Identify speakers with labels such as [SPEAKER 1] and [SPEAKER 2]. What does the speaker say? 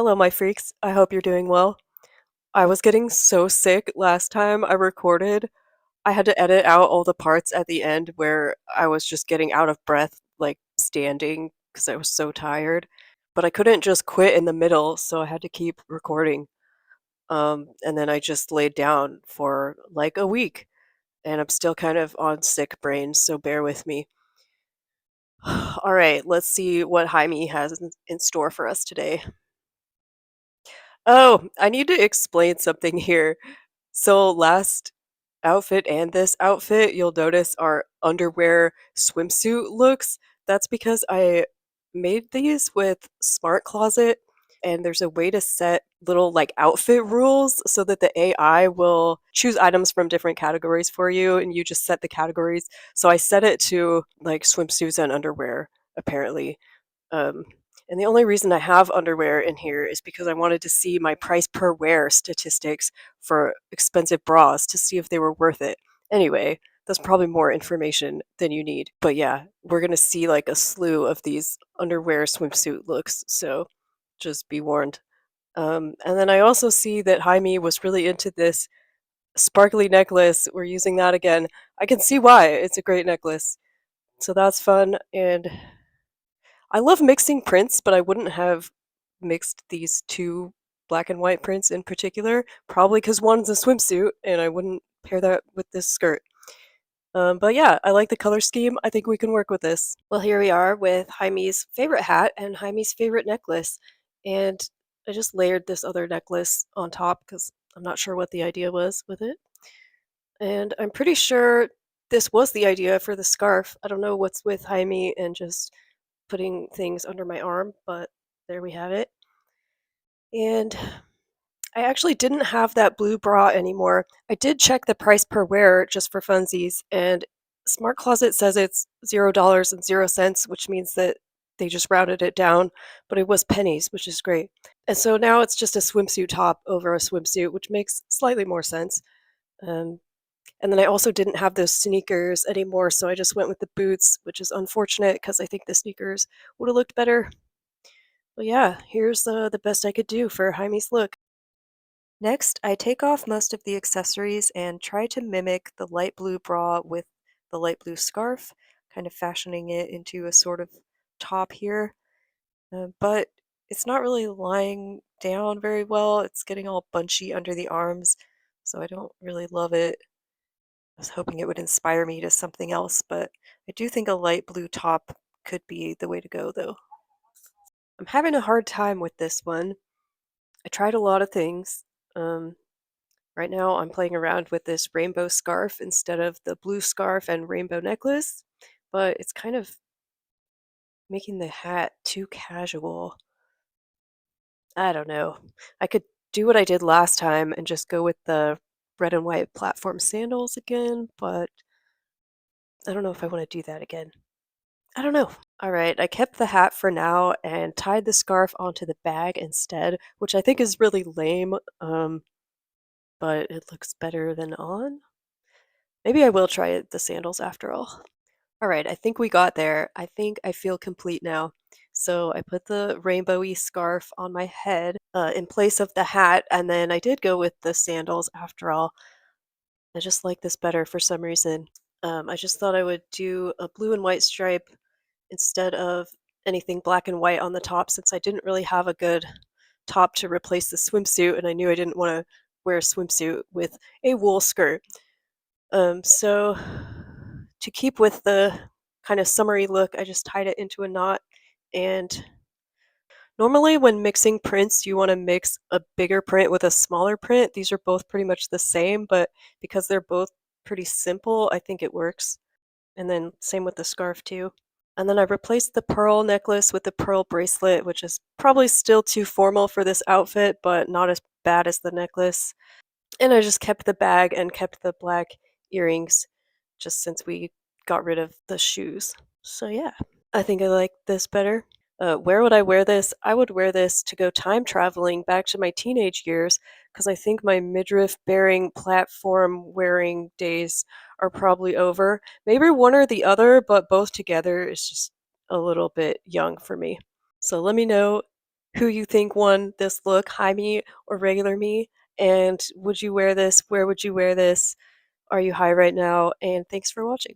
[SPEAKER 1] Hello, my freaks. I hope you're doing well. I was getting so sick last time I recorded. I had to edit out all the parts at the end where I was just getting out of breath, like standing, because I was so tired. But I couldn't just quit in the middle, so I had to keep recording. And then I just laid down for like a week, and I'm still kind of on sick brain, so bear with me. All right, let's see what Jaime has in store for us today. Oh, I need to explain something here. So last outfit and this outfit, you'll notice are underwear swimsuit looks. That's because I made these with Smart Closet, and there's a way to set little like outfit rules so that the AI will choose items from different categories for you, and you just set the categories. So I set it to like swimsuits and underwear, apparently. Um, and the only reason I have underwear in here is because I wanted to see my price per wear statistics for expensive bras to see if they were worth it. Anyway, that's probably more information than you need. But yeah, we're going to see like a slew of these underwear swimsuit looks. So just be warned. And then I also see that Jaime was really into this sparkly necklace. We're using that again. I can see why. It's a great necklace. So that's fun. And I love mixing prints, but I wouldn't have mixed these two black and white prints in particular, probably because one's a swimsuit, and I wouldn't pair that with this skirt. But yeah, I like the color scheme. I think we can work with this. Well, here we are with Jaime's favorite hat and Jaime's favorite necklace. And I just layered this other necklace on top because I'm not sure what the idea was with it. And I'm pretty sure this was the idea for the scarf. I don't know what's with Jaime and just putting things under my arm, but there we have it. And I actually didn't have that blue bra anymore. I did check the price per wear just for funsies, and Smart Closet says it's $0.00, which means that they just rounded it down, but it was pennies, which is great. And so now it's just a swimsuit top over a swimsuit, which makes slightly more sense. Um, and then I also didn't have those sneakers anymore, so I just went with the boots, which is unfortunate because I think the sneakers would have looked better. Well, yeah, here's the best I could do for Jaime's look. Next, I take off most of the accessories and try to mimic the light blue bra with the light blue scarf, kind of fashioning it into a sort of top here. But it's not really lying down very well. It's getting all bunchy under the arms, so I don't really love it. I was hoping it would inspire me to something else, but I do think a light blue top could be the way to go, though. I'm having a hard time with this one. I tried a lot of things. Um, right now, I'm playing around with this rainbow scarf instead of the blue scarf and rainbow necklace, but it's kind of making the hat too casual. I don't know. I could do what I did last time and just go with the red and white platform sandals again, but I don't know if I want to do that again. I don't know. All right, I kept the hat for now and tied the scarf onto the bag instead, which I think is really lame. But it looks better than on. Maybe I will try the sandals after all. All right, I think we got there. I think I feel complete now. So I put the rainbowy scarf on my head in place of the hat, and then I did go with the sandals after all. I just like this better for some reason. I just thought I would do a blue and white stripe instead of anything black and white on the top since I didn't really have a good top to replace the swimsuit, and I knew I didn't want to wear a swimsuit with a wool skirt. So to keep with the kind of summery look, I just tied it into a knot. And normally, when mixing prints, you want to mix a bigger print with a smaller print. These are both pretty much the same, but because they're both pretty simple, I think it works. And then same with the scarf too. And then I replaced the pearl necklace with the pearl bracelet, which is probably still too formal for this outfit, but not as bad as the necklace. And I just kept the bag and kept the black earrings just since we got rid of the shoes. So yeah, I think I like this better. Where would I wear this? I would wear this to go time traveling back to my teenage years because I think my midriff bearing platform wearing days are probably over. Maybe one or the other, but both together is just a little bit young for me. So let me know who you think won this look, high me or regular me, and would you wear this? Where would you wear this? Are you high right now? And thanks for watching.